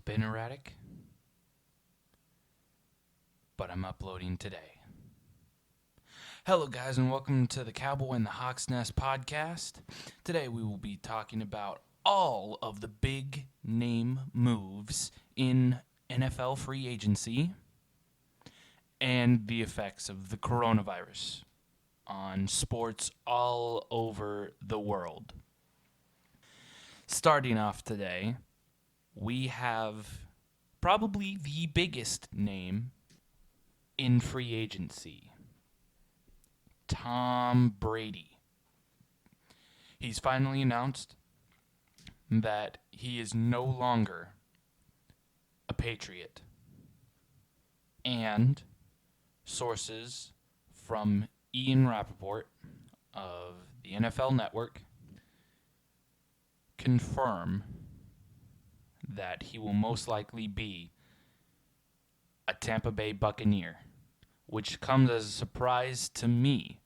been erratic, but I'm uploading today. Hello, guys, and welcome to the Cowboy and the Hawk's Nest podcast. Today we will be talking about all of the big name moves in NFL free agency and the effects of the coronavirus on sports all over the world. Starting off today, we have probably the biggest name in free agency, Tom Brady. He's finally announced that he is no longer a Patriot. And sources from Ian Rappaport of the NFL Network confirm that he will most likely be a Tampa Bay Buccaneer, which comes as a surprise to me.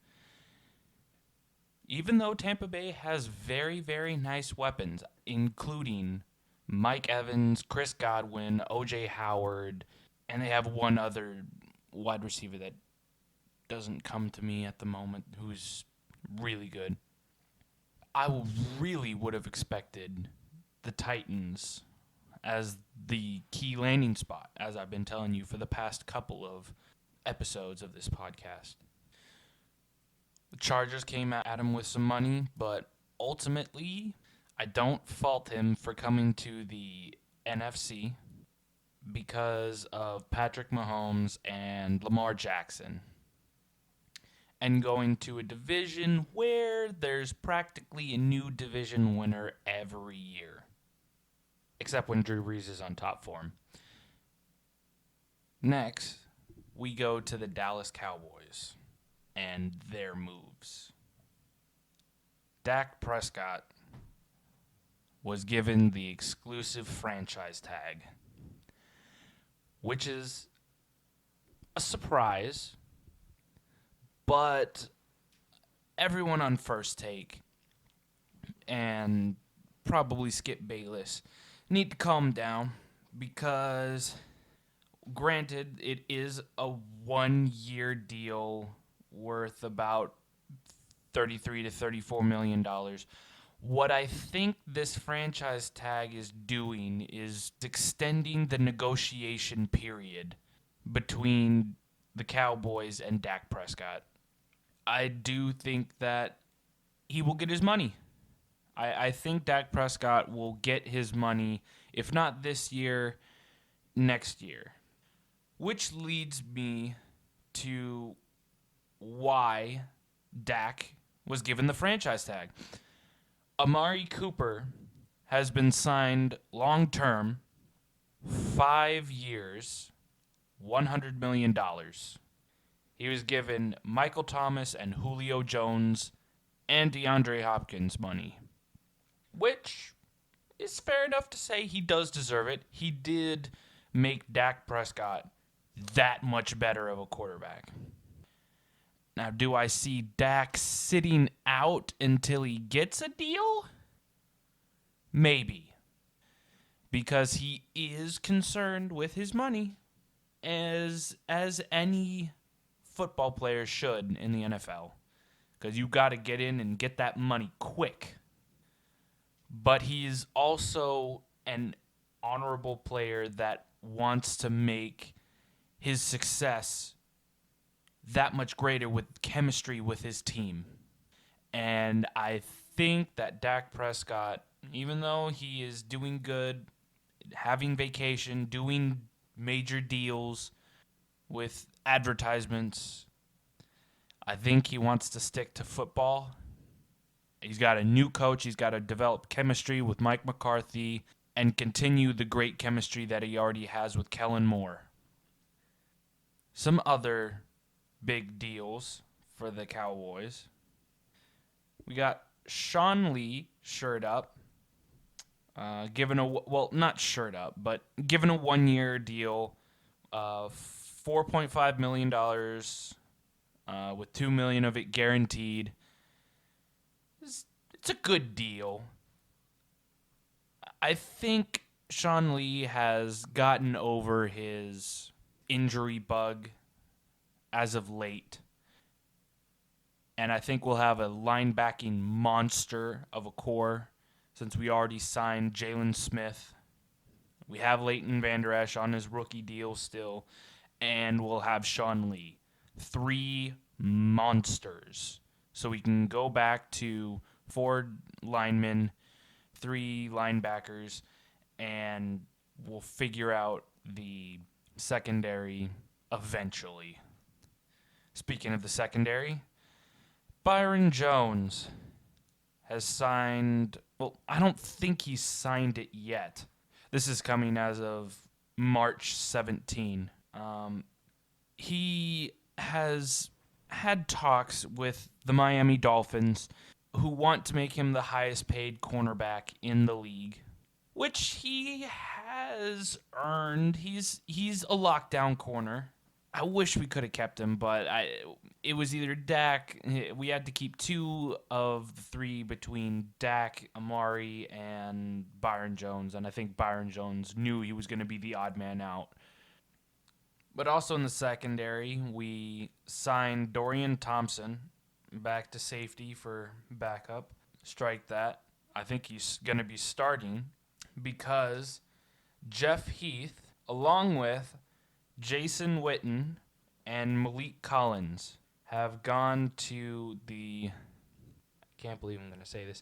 Even though Tampa Bay has very, very nice weapons, including Mike Evans, Chris Godwin, O.J. Howard, and they have one other wide receiver that doesn't come to me at the moment who's really good. I really would have expected the Titans as the key landing spot, as I've been telling you for the past couple of episodes of this podcast. The Chargers came at him with some money, but ultimately, I don't fault him for coming to the NFC because of Patrick Mahomes and Lamar Jackson, and going to a division where there's practically a new division winner every year, except when Drew Brees is on top form. Next, we go to the Dallas Cowboys and their moves. Dak Prescott was given the exclusive franchise tag, which is a surprise, but everyone on First Take and probably Skip Bayless need to calm down because, granted, it is a 1-year deal worth about $33 to $34 million. What I think this franchise tag is doing is extending the negotiation period between the Cowboys and Dak Prescott. I do think that he will get his money. I think Dak Prescott will get his money, if not this year, next year. Which leads me to why Dak was given the franchise tag. Amari Cooper has been signed long-term, 5 years, $100 million. He was given Michael Thomas and Julio Jones and DeAndre Hopkins money, which is fair enough to say he does deserve it. He did make Dak Prescott that much better of a quarterback. Now, do I see Dak sitting out until he gets a deal? Maybe. Because he is concerned with his money, as any football player should in the NFL. Because you got to get in and get that money quick. But he's also an honorable player that wants to make his success that much greater with chemistry with his team. And I think that Dak Prescott, even though he is doing good, having vacation, doing major deals with advertisements, I think he wants to stick to football. He's got a new coach. He's got to develop chemistry with Mike McCarthy and continue the great chemistry that he already has with Kellen Moore. Some other big deals for the Cowboys. We got Sean Lee shirt up, given a given a 1-year deal, $4.5 million, with $2 million of it guaranteed. It's a good deal. I think Sean Lee has gotten over his injury bug as of late. And I think we'll have a linebacking monster of a core since we already signed Jalen Smith. We have Leighton Vander Esch on his rookie deal still. And we'll have Sean Lee. 3 monsters. So we can go back to 4 linemen, 3 linebackers, and we'll figure out the secondary eventually. Speaking of the secondary, Byron Jones has signed. Well, I don't think he's signed it yet. This is coming as of March 17. He has had talks with the Miami Dolphins, who want to make him the highest paid cornerback in the league, which he has earned. He's a lockdown corner. I wish we could have kept him, but it was either Dak. We had to keep 2 of the 3 between Dak, Amari, and Byron Jones, and I think Byron Jones knew he was going to be the odd man out. But also in the secondary, we signed Dorian Thompson back to safety for backup. Strike that. I think he's going to be starting because Jeff Heath, along with Jason Witten and Malik Collins, have gone to the, I can't believe I'm going to say this,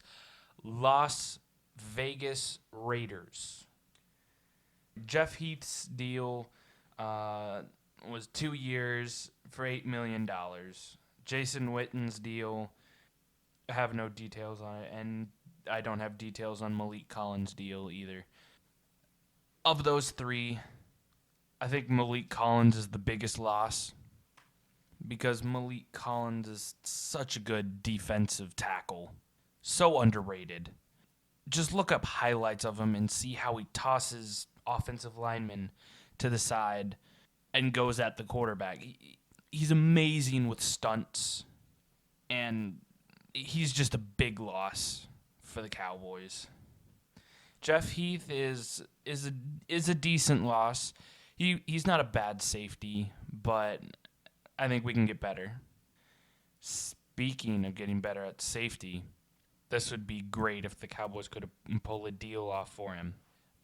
Las Vegas Raiders. Jeff Heath's deal was 2 years for $8 million. Jason Witten's deal, I have no details on it, and I don't have details on Malik Collins' deal either. Of those 3, I think Malik Collins is the biggest loss because Malik Collins is such a good defensive tackle. So underrated. Just look up highlights of him and see how he tosses offensive linemen to the side and goes at the quarterback. He's amazing with stunts, and he's just a big loss for the Cowboys. Jeff Heath is a decent loss. He's not a bad safety, but I think we can get better. Speaking of getting better at safety, this would be great if the Cowboys could pull a deal off for him.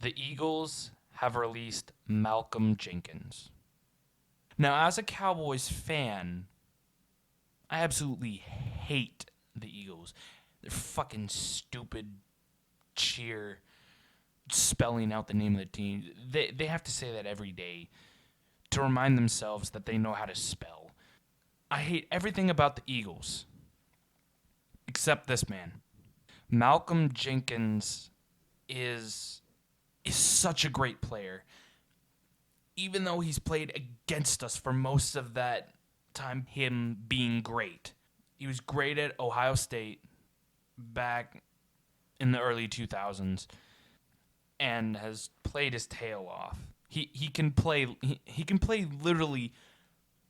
The Eagles have released Malcolm Jenkins. Now, as a Cowboys fan, I absolutely hate the Eagles. They're fucking stupid cheer spelling out the name of the team. They have to say that every day to remind themselves that they know how to spell. I hate everything about the Eagles except this man. Malcolm Jenkins is such a great player. Even though he's played against us for most of that time, him being great. He was great at Ohio State back in the early 2000s and has played his tail off. He can play literally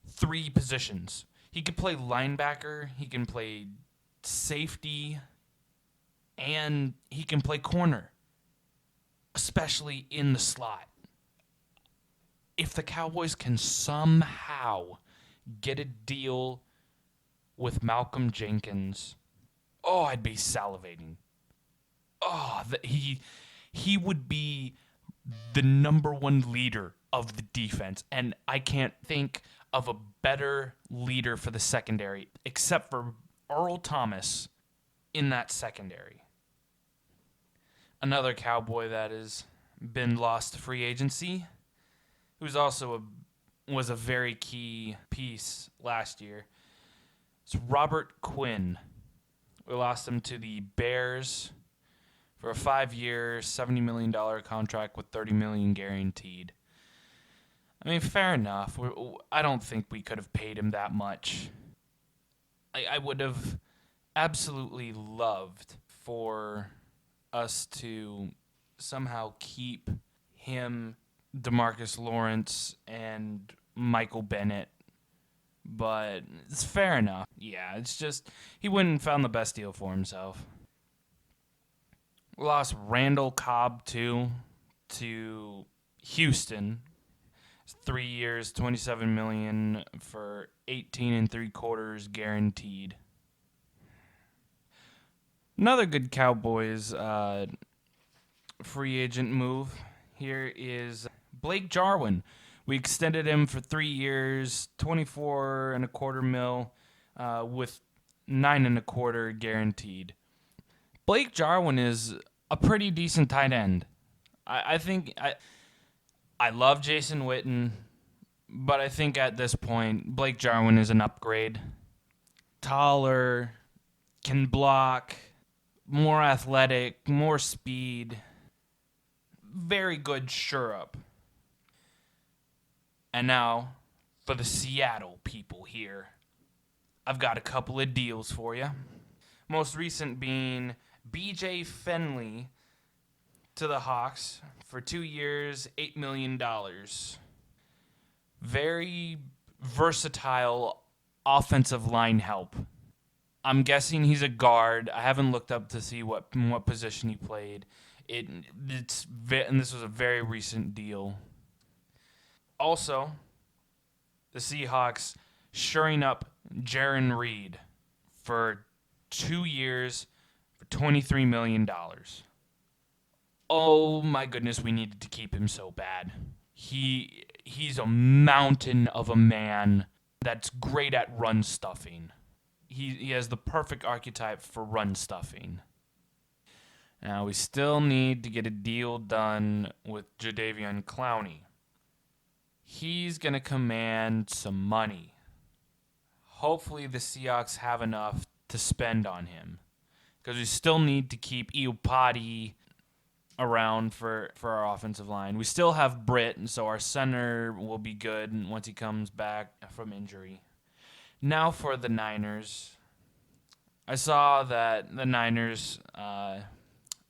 3 positions. He can play linebacker, he can play safety, and he can play corner, especially in the slot. If the Cowboys can somehow get a deal with Malcolm Jenkins, I'd be salivating. He would be the number 1 leader of the defense, and I can't think of a better leader for the secondary except for Earl Thomas in that secondary. Another Cowboy that has been lost to free agency, who's also was a very key piece last year, it's Robert Quinn. We lost him to the Bears for a 5-year, $70 million contract with $30 million guaranteed. I mean, fair enough. I don't think we could have paid him that much. I would have absolutely loved for us to somehow keep him, DeMarcus Lawrence, and Michael Bennett. But it's fair enough. Yeah, it's just he went and found the best deal for himself. We lost Randall Cobb, too, to Houston. 3 years, 27 million for 18 and 3/4 guaranteed. Another good Cowboys free agent move here is Blake Jarwin. We extended him for 3 years, 24 and a quarter mil, with 9 and a quarter guaranteed. Blake Jarwin is a pretty decent tight end. I think I love Jason Witten, but I think at this point Blake Jarwin is an upgrade. Taller, can block, more athletic, more speed. Very good sure up. And now, for the Seattle people here, I've got a couple of deals for you. Most recent being BJ Fenley to the Hawks for 2 years, $8 million. Very versatile offensive line help. I'm guessing he's a guard. I haven't looked up to see what position he played. And this was a very recent deal. Also, the Seahawks shoring up Jaron Reed for 2 years for $23 million. Oh my goodness, we needed to keep him so bad. He's a mountain of a man that's great at run stuffing. He has the perfect archetype for run stuffing. Now, we still need to get a deal done with Jadeveon Clowney. He's going to command some money. Hopefully the Seahawks have enough to spend on him, because we still need to keep Iupati around for our offensive line. We still have Britt, and so our center will be good once he comes back from injury. Now for the Niners. I saw that the Niners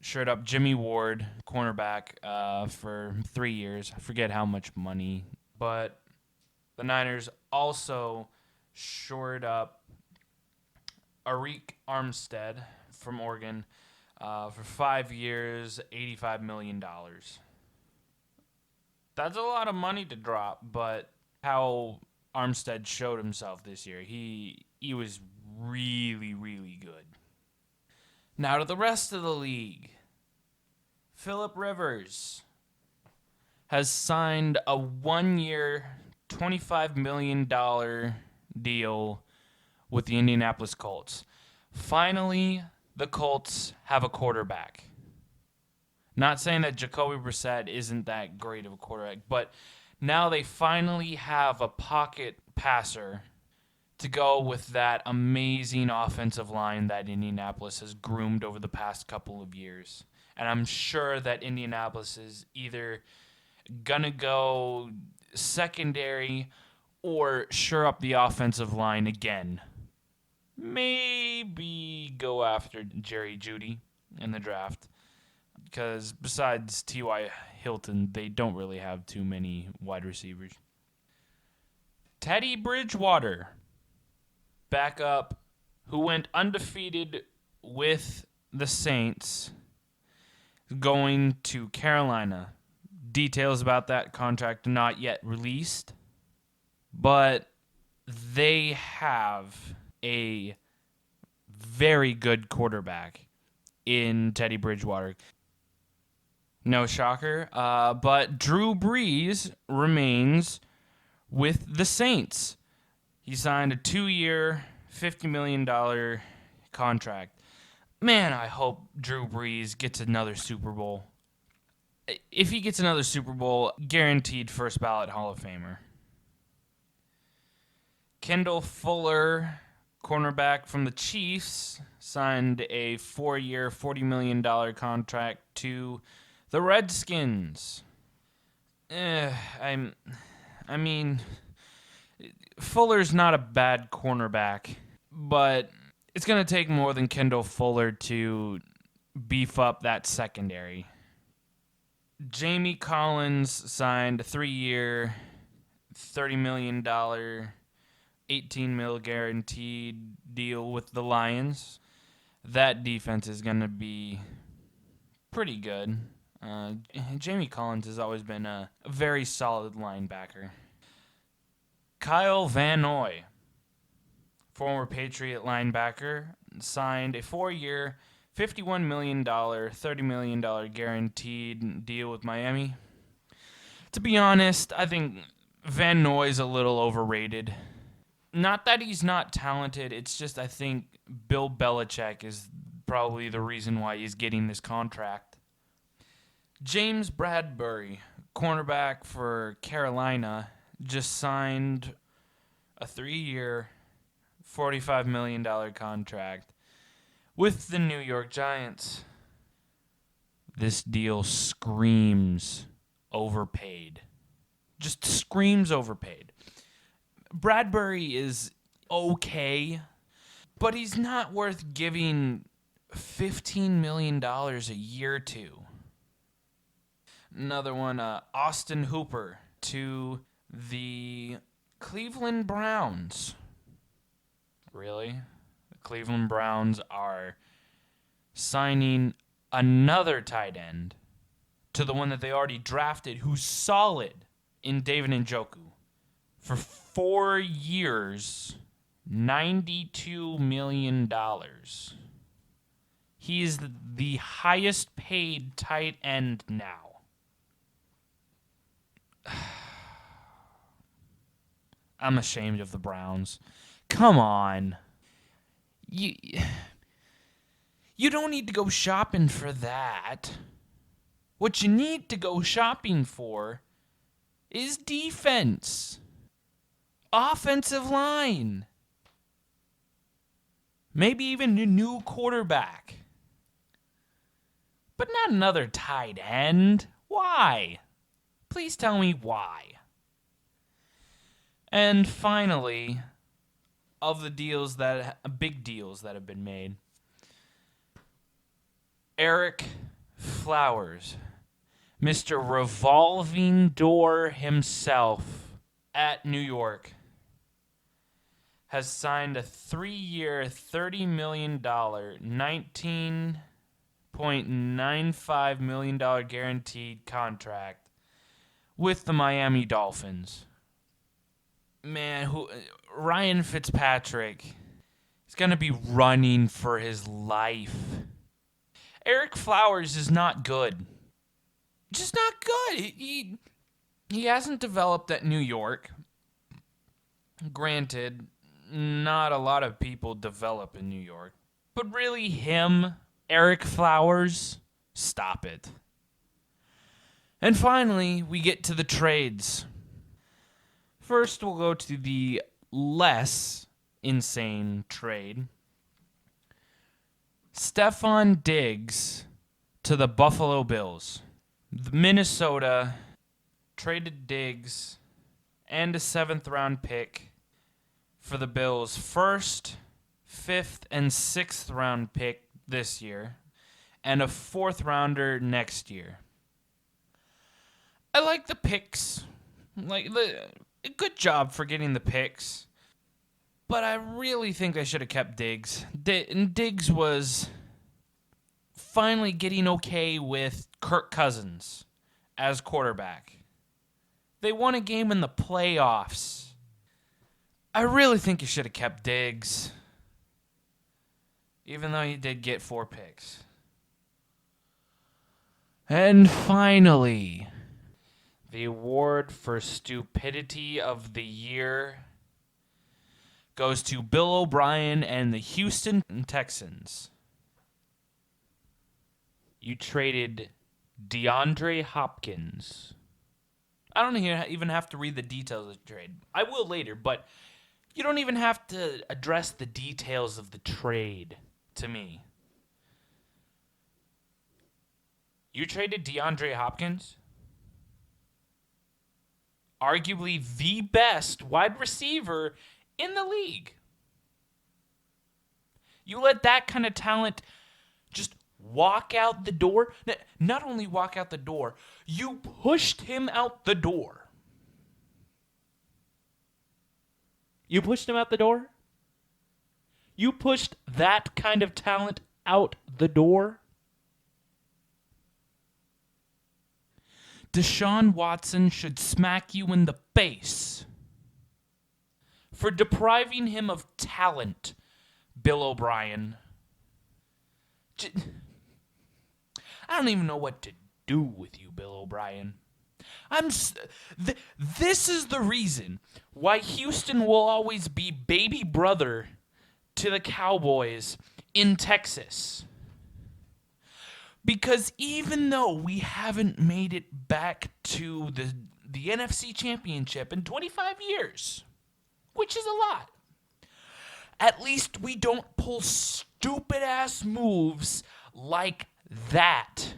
shirt up Jimmy Ward, cornerback, for 3 years. I forget how much money, but the Niners also shored up Arik Armstead from Oregon for 5 years, $85 million. That's a lot of money to drop, but how Armstead showed himself this year, he was really, really good. Now to the rest of the league. Phillip Rivers has signed a 1-year, $25 million deal with the Indianapolis Colts. Finally, the Colts have a quarterback. Not saying that Jacoby Brissett isn't that great of a quarterback, but now they finally have a pocket passer to go with that amazing offensive line that Indianapolis has groomed over the past couple of years. And I'm sure that Indianapolis is either going to go secondary or shore up the offensive line again. Maybe go after Jerry Jeudy in the draft, because besides T.Y. Hilton, they don't really have too many wide receivers. Teddy Bridgewater, backup, who went undefeated with the Saints, going to Carolina. Details about that contract not yet released, but they have a very good quarterback in Teddy Bridgewater. No shocker, but Drew Brees remains with the Saints. He signed a 2-year, $50 million contract. Man, I hope Drew Brees gets another Super Bowl. If he gets another Super Bowl, guaranteed first ballot Hall of Famer. Kendall Fuller, cornerback from the Chiefs, signed a 4-year, $40 million contract to the Redskins. I mean, Fuller's not a bad cornerback, but it's going to take more than Kendall Fuller to beef up that secondary. Jamie Collins signed a 3-year, $30 million, 18 mil guaranteed deal with the Lions. That defense is going to be pretty good. Jamie Collins has always been a very solid linebacker. Kyle Van Noy, former Patriot linebacker, signed a 4-year, $51 million, $30 million guaranteed deal with Miami. To be honest, I think Van Noy's a little overrated. Not that he's not talented, it's just I think Bill Belichick is probably the reason why he's getting this contract. James Bradbury, cornerback for Carolina, just signed a 3-year, $45 million contract with the New York Giants. This deal screams overpaid. Just screams overpaid. Bradbury is okay, but he's not worth giving $15 million a year to. Another one, Austin Hooper to the Cleveland Browns. Really? The Cleveland Browns are signing another tight end to the one that they already drafted, who's solid, in David Njoku. For 4 years, $92 million. He's the highest paid tight end now. I'm ashamed of the Browns. Come on. You don't need to go shopping for that. What you need to go shopping for is defense. Offensive line. Maybe even a new quarterback. But not another tight end. Why? Please tell me why. And finally, of the big deals that have been made, Eric Flowers, Mr. Revolving Door himself at New York, has signed a 3-year, $30 million, $19.95 million guaranteed contract with the Miami Dolphins. Man, Ryan Fitzpatrick is going to be running for his life. Eric Flowers is not good. Just not good. He hasn't developed at New York. Granted, not a lot of people develop in New York. But really, him, Eric Flowers, stop it. And finally, we get to the trades. First, we'll go to the less insane trade. Stephon Diggs to the Buffalo Bills. The Minnesota traded Diggs and a 7th-round pick for the Bills' 1st, 5th, and 6th-round pick this year, and a 4th-rounder next year. I like the picks. Good job for getting the picks. But I really think they should have kept Diggs. Diggs was finally getting okay with Kirk Cousins as quarterback. They won a game in the playoffs. I really think you should have kept Diggs. Even though he did get 4 picks. And finally, the award for stupidity of the year goes to Bill O'Brien and the Houston Texans. You traded DeAndre Hopkins. I don't even have to read the details of the trade. I will later, but you don't even have to address the details of the trade to me. You traded DeAndre Hopkins? Arguably the best wide receiver in the league. You let that kind of talent just walk out the door. Not only walk out the door, you pushed him out the door. You pushed him out the door? You pushed that kind of talent out the door? Deshaun Watson should smack you in the face for depriving him of talent, Bill O'Brien. I don't even know what to do with you, Bill O'Brien. This is the reason why Houston will always be baby brother to the Cowboys in Texas. Because even though we haven't made it back to the NFC Championship in 25 years, which is a lot, at least we don't pull stupid-ass moves like that.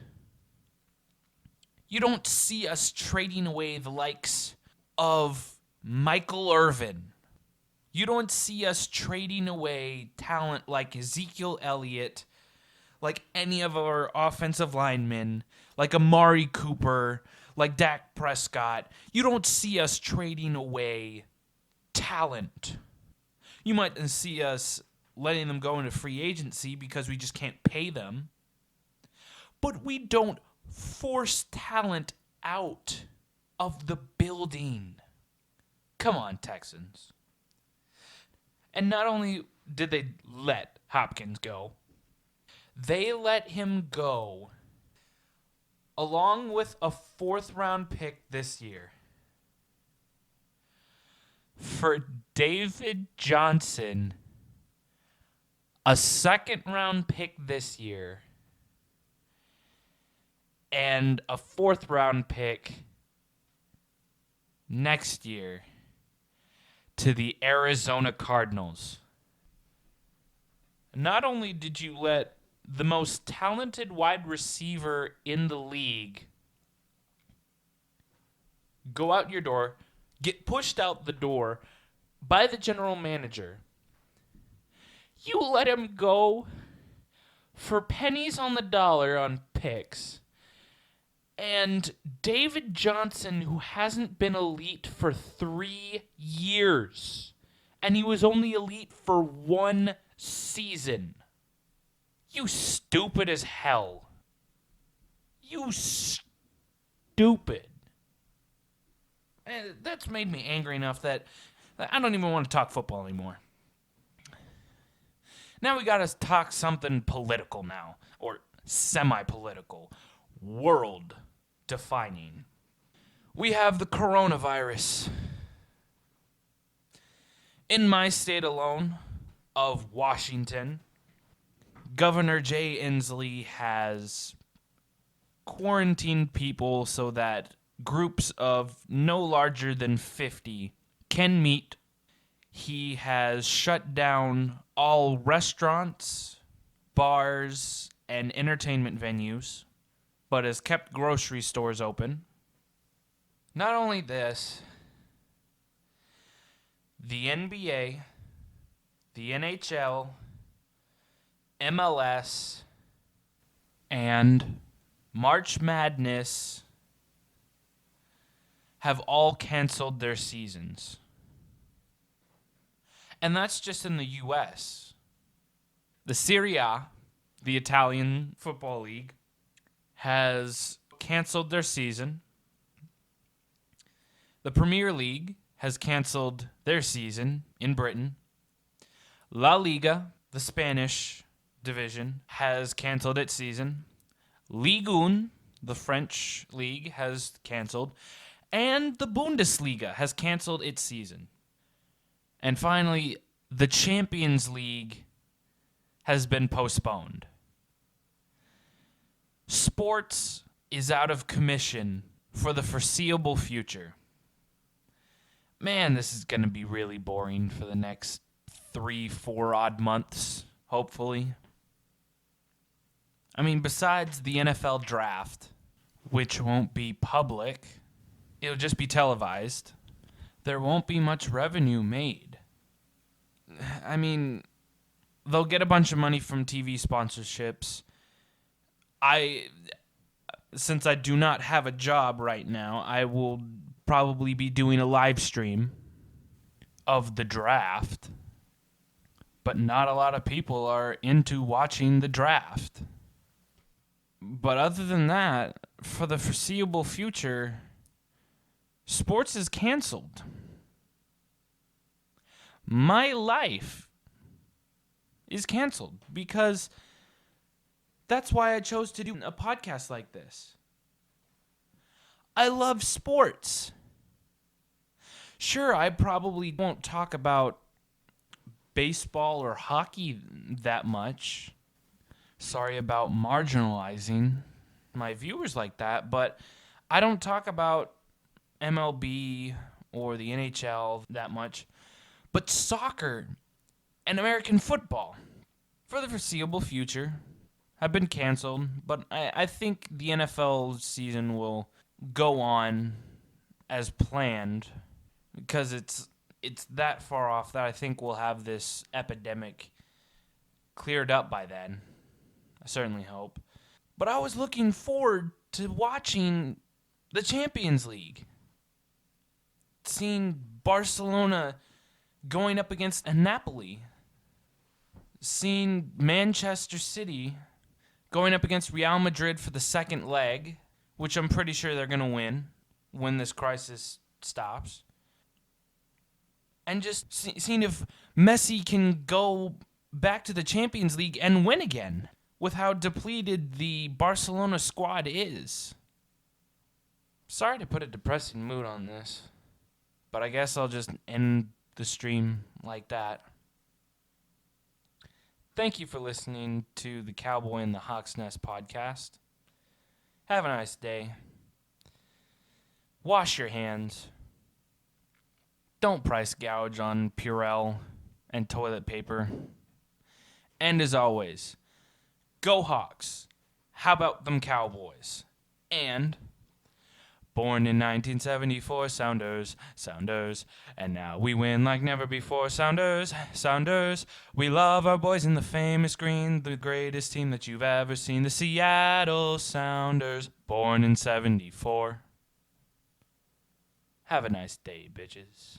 You don't see us trading away the likes of Michael Irvin. You don't see us trading away talent like Ezekiel Elliott, like any of our offensive linemen, like Amari Cooper, like Dak Prescott. You don't see us trading away talent. You might see us letting them go into free agency because we just can't pay them. But we don't force talent out of the building. Come on, Texans. And not only did they let Hopkins go, they let him go along with a 4th-round pick this year for David Johnson, a 2nd-round pick this year, and a 4th-round pick next year to the Arizona Cardinals. Not only did you let the most talented wide receiver in the league go out your door, get pushed out the door by the general manager, you let him go for pennies on the dollar on picks. And David Johnson, who hasn't been elite for 3 years, and he was only elite for 1 season. You stupid as hell. You stupid. And that's made me angry enough that I don't even want to talk football anymore. Now we gotta talk something political now, or semi-political, world-defining. We have the coronavirus. In my state alone of Washington, Governor Jay Inslee has quarantined people so that groups of no larger than 50 can meet. He has shut down all restaurants, bars, and entertainment venues, but has kept grocery stores open. Not only this, the NBA, the NHL, MLS, and March Madness have all canceled their seasons. And that's just in the U.S. The Serie A, the Italian football league, has canceled their season. The Premier League has canceled their season in Britain. La Liga, the Spanish division, has canceled its season. Ligue 1, the French league, has canceled. And the Bundesliga has canceled its season. And finally, the Champions League has been postponed. Sports is out of commission for the foreseeable future. Man, this is going to be really boring for the next 3-4 odd months, hopefully. I mean, besides the NFL draft, which won't be public, it'll just be televised, there won't be much revenue made. I mean, they'll get a bunch of money from TV sponsorships. Since I do not have a job right now, I will probably be doing a live stream of the draft. But not a lot of people are into watching the draft. But other than that, for the foreseeable future, sports is canceled. My life is canceled because that's why I chose to do a podcast like this. I love sports. Sure, I probably won't talk about baseball or hockey that much. Sorry about marginalizing my viewers like that, but I don't talk about MLB or the NHL that much. But soccer and American football, for the foreseeable future, have been canceled. But I think the NFL season will go on as planned because it's that far off that I think we'll have this epidemic cleared up by then. I certainly hope. But I was looking forward to watching the Champions League. Seeing Barcelona going up against Napoli. Seeing Manchester City going up against Real Madrid for the second leg, which I'm pretty sure they're going to win when this crisis stops. And just seeing if Messi can go back to the Champions League and win again with how depleted the Barcelona squad is. Sorry to put a depressing mood on this, but I guess I'll just end the stream like that. Thank you for listening to the Cowboy and the Hawk's Nest podcast. Have a nice day. Wash your hands. Don't price gouge on Purell and toilet paper. And as always, go Hawks. How about them Cowboys? And born in 1974, Sounders, Sounders. And now we win like never before, Sounders, Sounders. We love our boys in the famous green, the greatest team that you've ever seen, the Seattle Sounders, born in 74. Have a nice day, bitches.